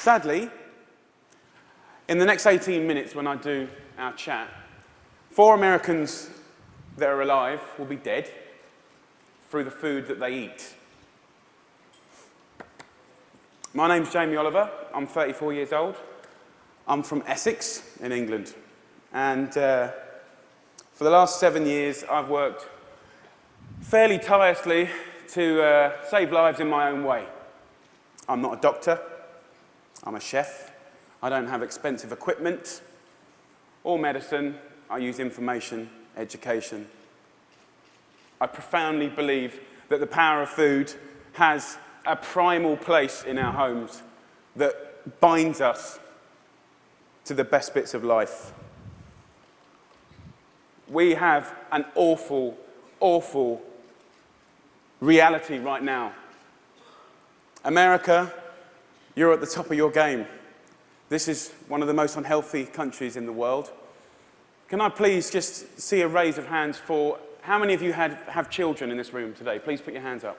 Sadly, in the next 18 minutes when I do our chat, 4 Americans that are alive will be dead through the food that they eat. My name's Jamie Oliver. I'm 34 years old. I'm from Essex in England. And for the last 7 years, I've worked fairly tirelessly to save lives in my own way. I'm not a doctor. I'm a chef. I don't have expensive equipment or medicine. I use information, education. I profoundly believe that the power of food has a primal place in our homes that binds us to the best bits of life. We have an awful, awful reality right now. America, you're at the top of your game. This is one of the most unhealthy countries in the world. Can I please just see a raise of hands for how many of you have children in this room today? Please put your hands up.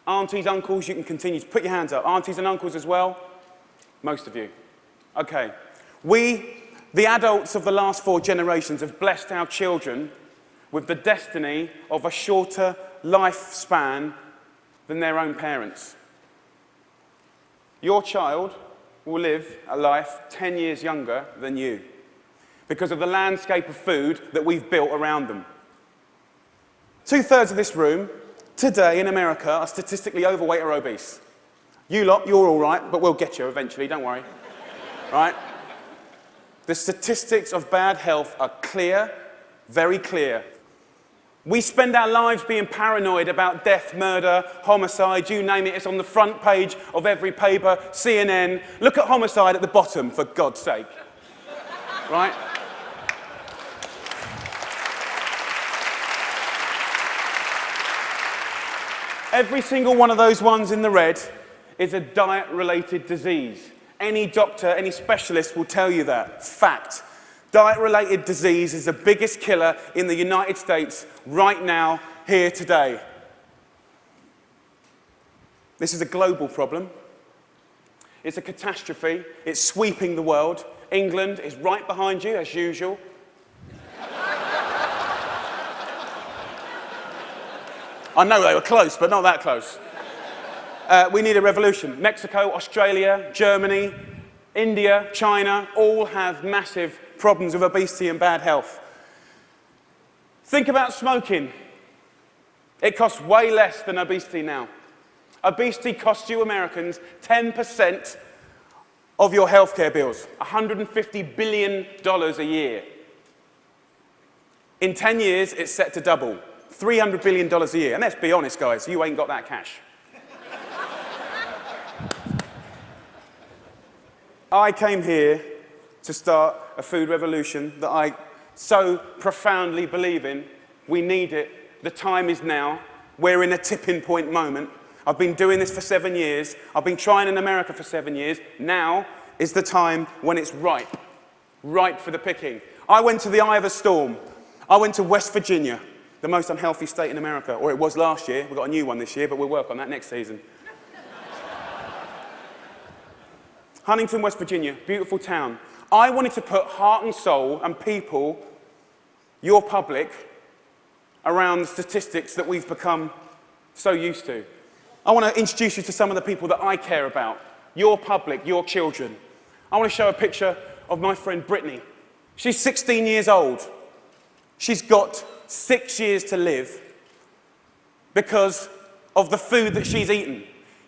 Aunties, uncles, you can continue to put your hands up. Aunties and uncles as well? Most of you. Okay. We, the adults of the last 4 generations, have blessed our children with the destiny of a shorter lifespan than their own parents. Your child will live a life 10 years younger than you because of the landscape of food that we've built around them. 2/3 of this room today in America are statistically overweight or obese. You lot, you're all right, but we'll get you eventually, don't worry. Right? The statistics of bad health are clear, very clear. We spend our lives being paranoid about death, murder, homicide, you name it. It's on the front page of every paper, CNN. Look at homicide at the bottom, for God's sake. Right? Every single one of those ones in the red is a diet-related disease. Any doctor, any specialist will tell you that. Fact. Diet-related disease is the biggest killer in the United States right now, here today. This is a global problem. It's a catastrophe. It's sweeping the world. England is right behind you, as usual. I know they were close, but not that close. We need a revolution. Mexico, Australia, Germany, India, China, all have massive problems with obesity and bad health. Think about smoking. It costs way less than obesity now. Obesity costs you Americans 10% of your healthcare bills, $150 billion a year. In 10 years, it's set to double, $300 billion a year. And let's be honest, guys, you ain't got that cash. I came here to start a food revolution that I so profoundly believe in. We need it. The time is now. We're in a tipping point moment. I've been doing this for 7 years. I've been trying in America for 7 years. Now is the time when it's ripe. Ripe for the picking. I went to the eye of a storm. I went to West Virginia, the most unhealthy state in America. Or it was last year. We've got a new one this year, but we'll work on that next season. Huntington, West Virginia, beautiful town. I wanted to put heart and soul and people, your public, around the statistics that we've become so used to. I want to introduce you to some of the people that I care about. Your public, your children. I want to show a picture of my friend Brittany. She's 16 years old. She's got 6 years to live because of the food that she's eaten.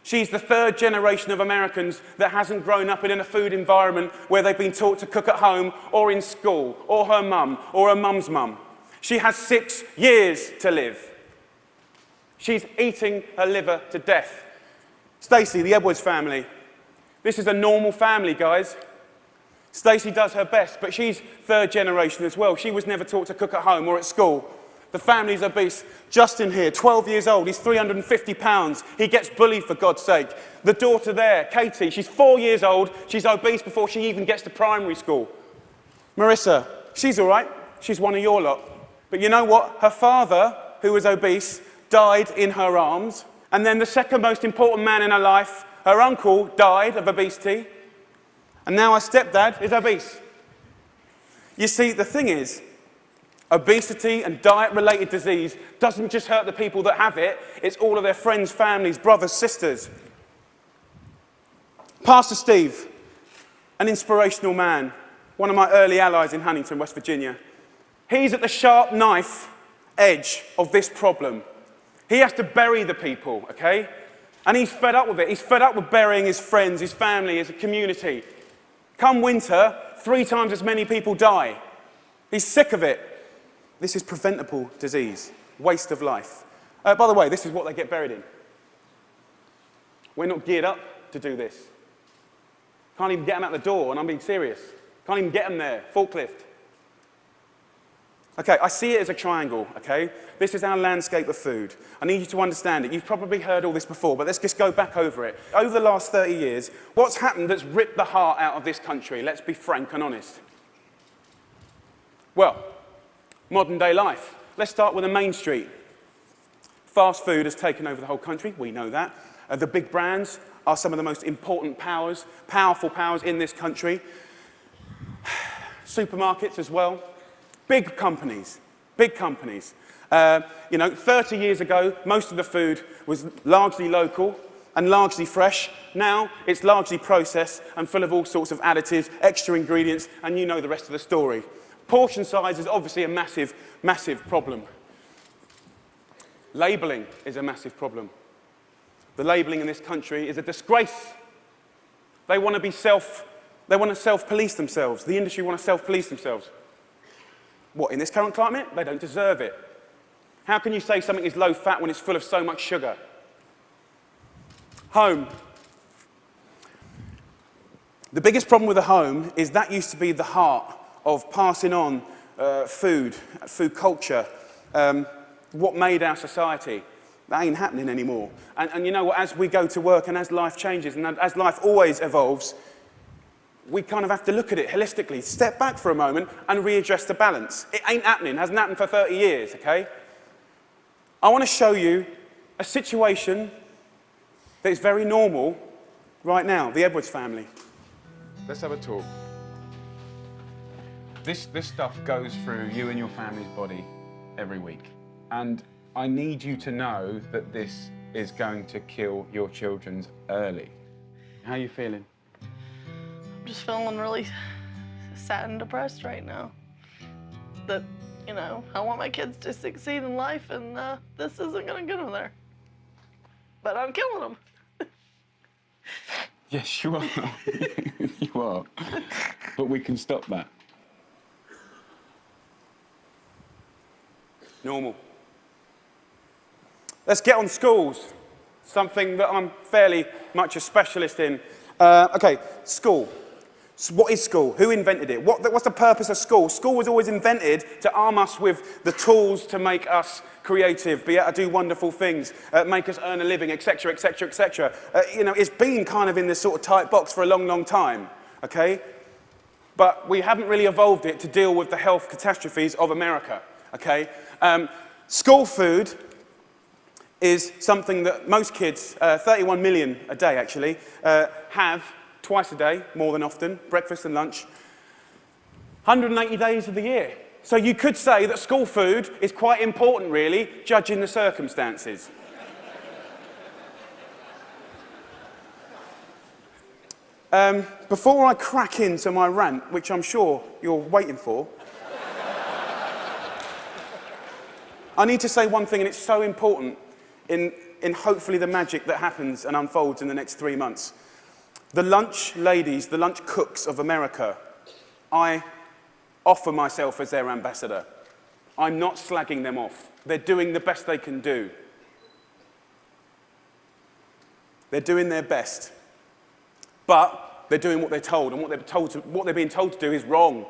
She's the 3rd generation of Americans that hasn't grown up in a food environment where they've been taught to cook at home or in school, or her mum, or her mum's mum. She has 6 years to live. She's eating her liver to death. Stacey, the Edwards family. This is a normal family, guys. Stacey does her best, but she's 3rd generation as well. She was never taught to cook at home or at school. The family's obese. Justin here, 12 years old, he's 350 pounds. He gets bullied, for God's sake. The daughter there, Katie, she's 4 years old. She's obese before she even gets to primary school. Marissa, she's all right. She's one of your lot. But you know what? Her father, who was obese, died in her arms. And then the second most important man in her life Her uncle died of obesity, and now her stepdad is obese. You see, the thing is, obesity and diet-related disease doesn't just hurt the people that have it, it's all of their friends, families, brothers, sisters. Pastor Steve, an inspirational man, one of my early allies in Huntington, West Virginia. He's at the sharp knife edge of this problem. He has to bury the people, okay? And he's fed up with it. He's fed up with burying his friends, his family, his community. Come winter, 3 times as many people die. He's sick of it. This is preventable disease, waste of life. By the way, this is what they get buried in. We're not geared up to do this. Can't even get them out the door, and I'm being serious. Can't even get them there, forklift. Okay, I see it as a triangle, okay? This is our landscape of food. I need you to understand it. You've probably heard all this before, but let's just go back over it. Over the last 30 years, what's happened that's ripped the heart out of this country? Let's be frank and honest. Well, modern day life. Let's start with the main street. Fast food has taken over the whole country, we know that. The big brands are some of the most important powers, powerful powers in this country. Supermarkets as well. Big companies, big companies. 30 years ago, most of the food was largely local and largely fresh. Now, it's largely processed and full of all sorts of additives, extra ingredients, and you know the rest of the story. Portion size is obviously a massive, massive problem. Labelling is a massive problem. The labelling in this country is a disgrace. They want to self-police themselves. The industry want to self-police themselves. What, in this current climate? They don't deserve it. How can you say something is low fat when it's full of so much sugar? Home. The biggest problem with the home is that used to be the heart of passing on food culture, what made our society. That ain't happening anymore. And you know what, as we go to work and as life changes and as life always evolves, we kind of have to look at it holistically, step back for a moment and readdress the balance. It ain't happening, hasn't happened for 30 years, okay? I want to show you a situation that is very normal right now, the Edwards family. Let's have a talk. This stuff goes through you and your family's body every week. And I need you to know that this is going to kill your children early. How are you feeling? I'm just feeling really sad and depressed right now. That, I want my kids to succeed in life, and this isn't gonna get them there. But I'm killing them. Yes, you are. You are. But we can stop that. Normal. Let's get on schools, something that I'm fairly much a specialist in. Okay, school. So what is school? Who invented it? What's the purpose of school? School was always invented to arm us with the tools to make us creative, be able to do wonderful things, make us earn a living, etc., etc., etc. It's been kind of in this sort of tight box for a long, long time, okay? But we haven't really evolved it to deal with the health catastrophes of America, okay? School food is something that most kids, 31 million a day actually, have twice a day, more than often, breakfast and lunch, 180 days of the year. So you could say that school food is quite important, really, judging the circumstances. Before I crack into my rant, which I'm sure you're waiting for, I need to say one thing, and it's so important in hopefully the magic that happens and unfolds in the next 3 months. The lunch ladies, the lunch cooks of America, I offer myself as their ambassador. I'm not slagging them off. They're doing the best they can do. They're doing their best. But they're doing what they're told, and what they're being told to do is wrong.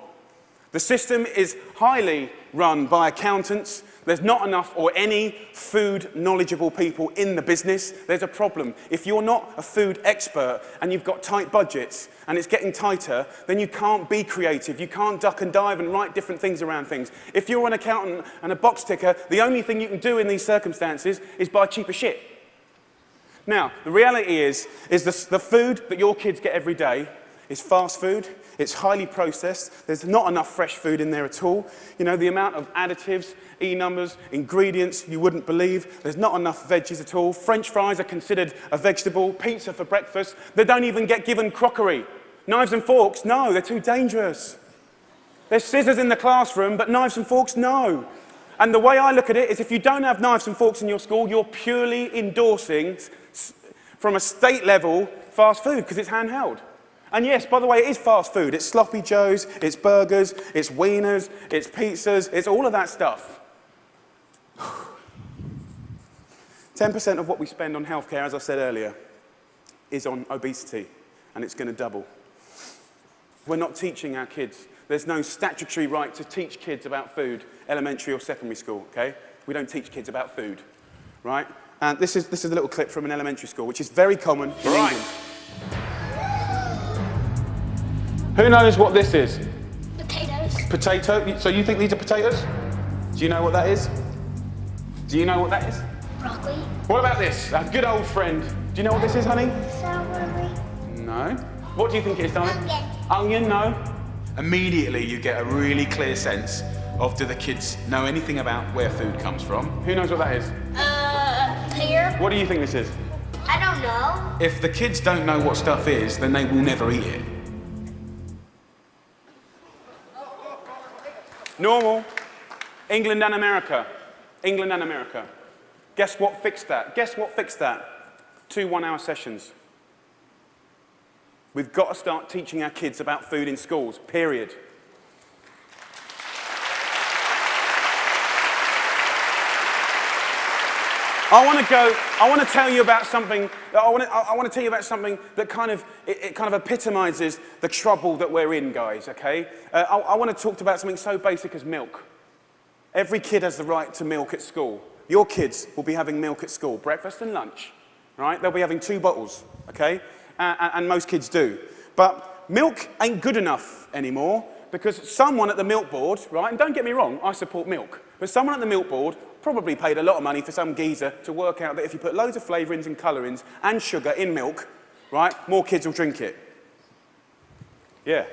The system is highly run by accountants. There's not enough or any food knowledgeable people in the business. There's a problem. If you're not a food expert and you've got tight budgets and it's getting tighter, then you can't be creative. You can't duck and dive and write different things around things. If you're an accountant and a box ticker, the only thing you can do in these circumstances is buy cheaper shit. Now, the reality is the food that your kids get every day is fast food. It's highly processed. There's not enough fresh food in there at all. You know, the amount of additives, E-numbers, ingredients you wouldn't believe. There's not enough veggies at all. French fries are considered a vegetable. Pizza for breakfast. They don't even get given crockery. Knives and forks, no, they're too dangerous. There's scissors in the classroom, but knives and forks, no. And the way I look at it is if you don't have knives and forks in your school, you're purely endorsing, from a state level, fast food, because it's handheld. And yes, by the way, it is fast food. It's sloppy joes, it's burgers, it's wieners, it's pizzas, it's all of that stuff. 10% of what we spend on healthcare, as I said earlier, is on obesity, and it's going to double. We're not teaching our kids. There's no statutory right to teach kids about food, elementary or secondary school, okay? We don't teach kids about food, right? And this is a little clip from an elementary school, which is very common in England. Who knows what this is? Potatoes. Potato? So you think these are potatoes? Do you know what that is? Do you know what that is? Broccoli. What about this? Our good old friend. Do you know what this is, honey? Celery. No. What do you think it is, darling? Onion. Onion, no. Immediately you get a really clear sense of, do the kids know anything about where food comes from? Who knows what that is? Pear. What do you think this is? I don't know. If the kids don't know what stuff is, then they will never eat it. Normal. England and America. England and America. Guess what fixed that? Guess what fixed that? 2 one-hour sessions. We've got to start teaching our kids about food in schools, period. I want to tell you about something that kind of epitomizes the trouble that we're in, guys, okay? I want to talk about something so basic as milk. Every kid has the right to milk at school. Your kids will be having milk at school, breakfast and lunch, right? They'll be having 2 bottles, okay? And most kids do. But milk ain't good enough anymore because someone at the milk board, right, and don't get me wrong, I support milk, but someone at the milk board probably paid a lot of money for some geezer to work out that if you put loads of flavourings and colourings and sugar in milk, right, more kids will drink it. Yeah.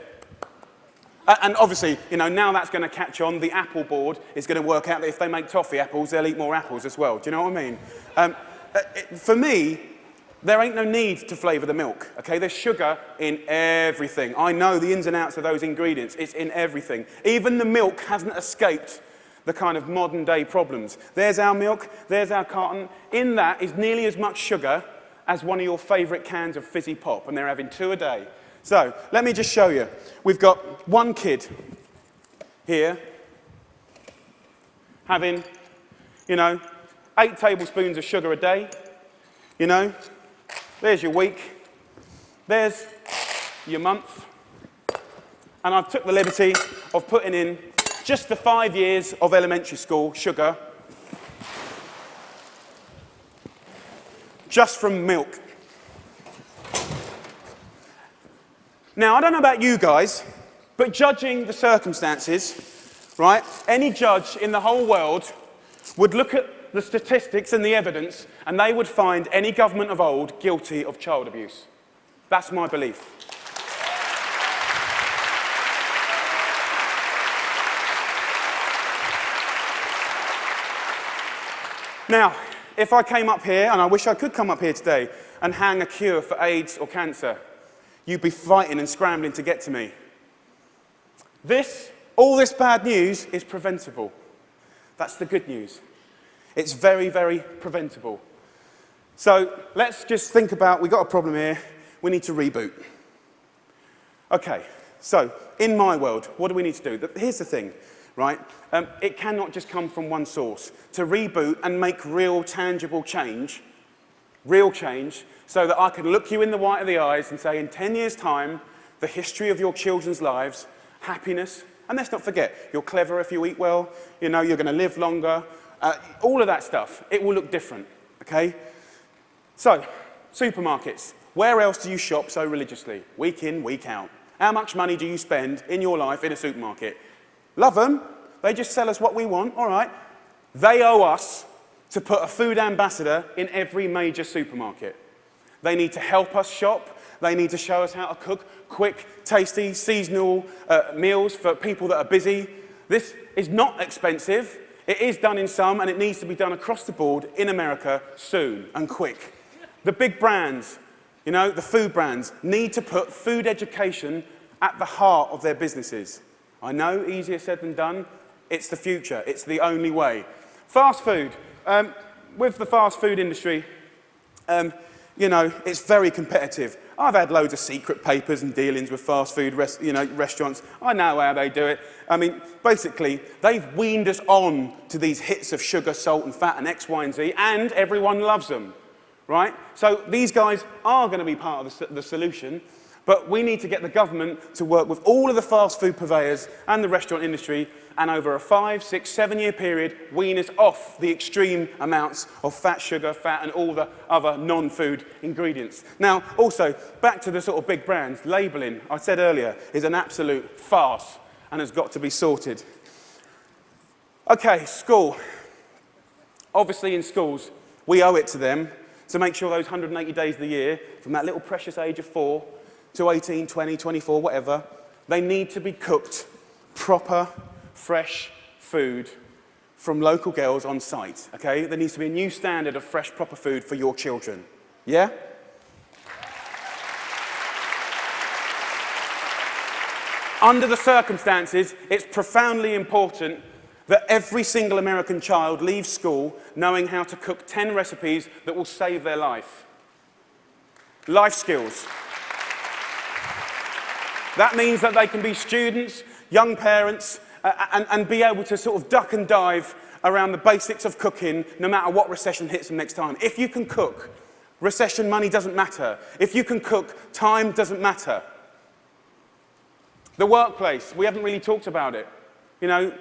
And obviously, you know, now that's going to catch on. The apple board is going to work out that if they make toffee apples, they'll eat more apples as well. Do you know what I mean? For me, there ain't no need to flavour the milk, okay? There's sugar in everything. I know the ins and outs of those ingredients. It's in everything. Even the milk hasn't escaped the kind of modern day problems. There's our milk, there's our carton. In that is nearly as much sugar as one of your favourite cans of fizzy pop, and they're having 2 a day. So, let me just show you. We've got one kid here having, you know, 8 tablespoons of sugar a day, you know. There's your week, there's your month, and I've took the liberty of putting in just the 5 years of elementary school sugar, just from milk. Now, I don't know about you guys, but judging the circumstances, right, any judge in the whole world would look at the statistics and the evidence, and they would find any government of old guilty of child abuse. That's my belief. Now, if I came up here, and I wish I could come up here today, and hang a cure for AIDS or cancer, you'd be fighting and scrambling to get to me. All this bad news is preventable. That's the good news. It's very, very preventable. So let's just think about, we've got a problem here, we need to reboot. Okay, so in my world, what do we need to do? Here's the thing, right? It cannot just come from one source. To reboot and make real, tangible change, so that I can look you in the white of the eyes and say, in 10 years' time, the history of your children's lives, happiness, and let's not forget, you're clever if you eat well, you know, you're going to live longer, all of that stuff, it will look different, okay? So, supermarkets. Where else do you shop so religiously? Week in, week out. How much money do you spend in your life in a supermarket? Love them. They just sell us what we want, all right. They owe us to put a food ambassador in every major supermarket. They need to help us shop. They need to show us how to cook quick, tasty, seasonal meals for people that are busy. This is not expensive. It is done in some, and it needs to be done across the board in America soon and quick. The big brands, you know, the food brands, need to put food education at the heart of their businesses. I know, easier said than done. It's the future. It's the only way. Fast food. With the fast food industry, you know, it's very competitive. I've had loads of secret papers and dealings with fast food restaurants. I know how they do it. I mean, basically, they've weaned us on to these hits of sugar, salt, and fat, and X, Y, and Z, and everyone loves them, right? So these guys are going to be part of the solution, but we need to get the government to work with all of the fast food purveyors and the restaurant industry, and over a 5, 6, 7-year period, wean us off the extreme amounts of fat, sugar, fat, and all the other non-food ingredients. Now, also, back to the sort of big brands, labelling, I said earlier, is an absolute farce and has got to be sorted. Okay, school. Obviously, in schools, we owe it to them to make sure those 180 days of the year, from that little precious age of 4 to 18, 20, 24, whatever, they need to be cooked proper, fresh food from local girls on site, okay? There needs to be a new standard of fresh, proper food for your children. Yeah? Under the circumstances, it's profoundly important that every single American child leaves school knowing how to cook 10 recipes that will save their life. Life skills. That means that they can be students, young parents, and be able to sort of duck and dive around the basics of cooking no matter what recession hits them next time. If you can cook, recession money doesn't matter. If you can cook, time doesn't matter. The workplace, we haven't really talked about it. You know,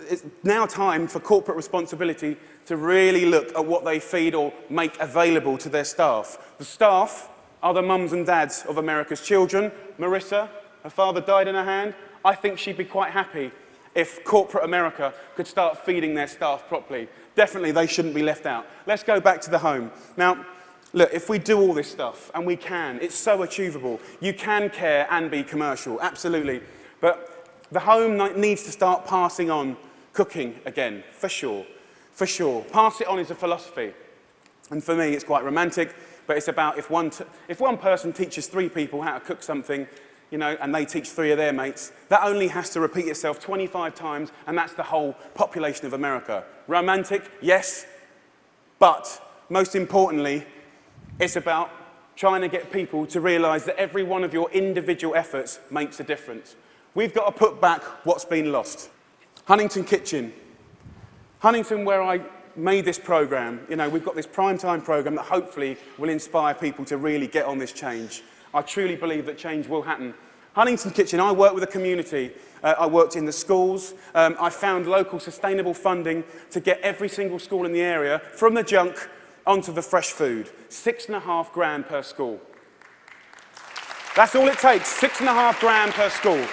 it's now time for corporate responsibility to really look at what they feed or make available to their staff. The staff are the mums and dads of America's children. Marissa, her father died in her hand. I think she'd be quite happy if corporate America could start feeding their staff properly. Definitely, they shouldn't be left out. Let's go back to the home. Now, look, if we do all this stuff, and we can, it's so achievable. You can care and be commercial, absolutely. But the home needs to start passing on cooking again, for sure, for sure. Pass it on is a philosophy. And for me, it's quite romantic, but it's about if one person teaches 3 people how to cook something, you know, and they teach 3 of their mates, that only has to repeat itself 25 times, and that's the whole population of America. Romantic, yes, but most importantly, it's about trying to get people to realize that every one of your individual efforts makes a difference. We've got to put back what's been lost. Huntington Kitchen. Huntington, where I made this program, you know, we've got this primetime program that hopefully will inspire people to really get on this change. I truly believe that change will happen. Huntington Kitchen, I work with a community. I worked in the schools. I found local sustainable funding to get every single school in the area from the junk onto the fresh food. $6.5 grand per school. That's all it takes, $6.5 grand per school.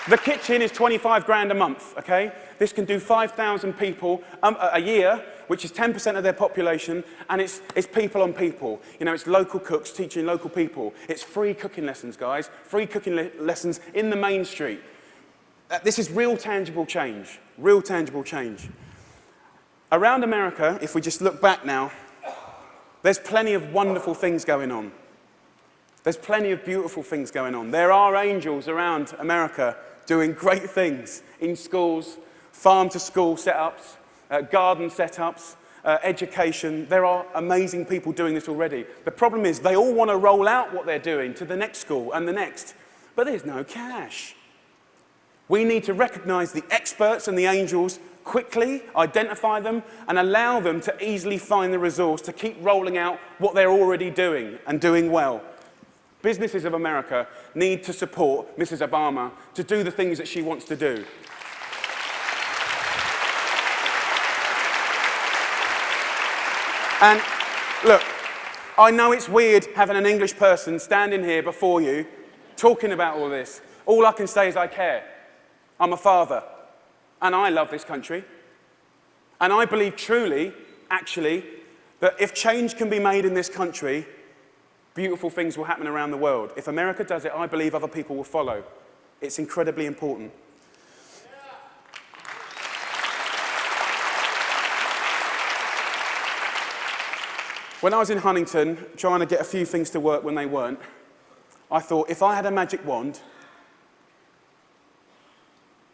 The kitchen is 25 grand a month, okay? This can do 5,000 people a year, which is 10% of their population, and it's people on people. You know, it's local cooks teaching local people. It's free cooking lessons, guys. Free cooking lessons in the main street. This is real tangible change. Real tangible change. Around America, if we just look back now, there's plenty of wonderful things going on. There's plenty of beautiful things going on. There are angels around America doing great things in schools, farm-to-school setups, garden setups, education. There are amazing people doing this already. The problem is they all want to roll out what they're doing to the next school and the next, but there's no cash. We need to recognize the experts and the angels quickly, identify them, and allow them to easily find the resource to keep rolling out what they're already doing and doing well. Businesses of America need to support Mrs. Obama to do the things that she wants to do. And look, I know it's weird having an English person standing here before you talking about all this. All I can say is I care. I'm a father, and I love this country. And I believe truly actually, that if change can be made in this country, beautiful things will happen around the world. If America does it, I believe other people will follow. It's incredibly important. When I was in Huntington, trying to get a few things to work when they weren't, I thought, if I had a magic wand,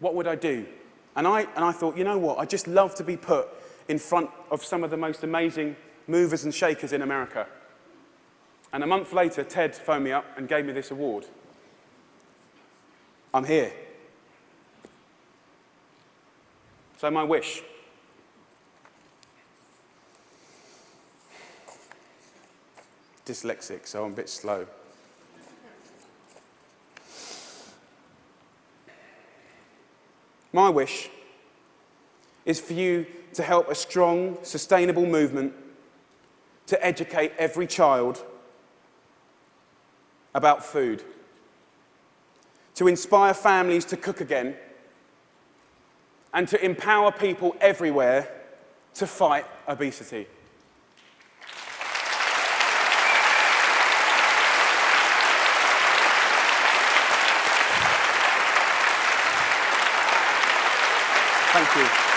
what would I do? And I thought, you know what, I'd just love to be put in front of some of the most amazing movers and shakers in America. And a month later, Ted phoned me up and gave me this award. I'm here. So my wish. Dyslexic, so I'm a bit slow. My wish is for you to help a strong, sustainable movement to educate every child about food, to inspire families to cook again, and to empower people everywhere to fight obesity. Thank you.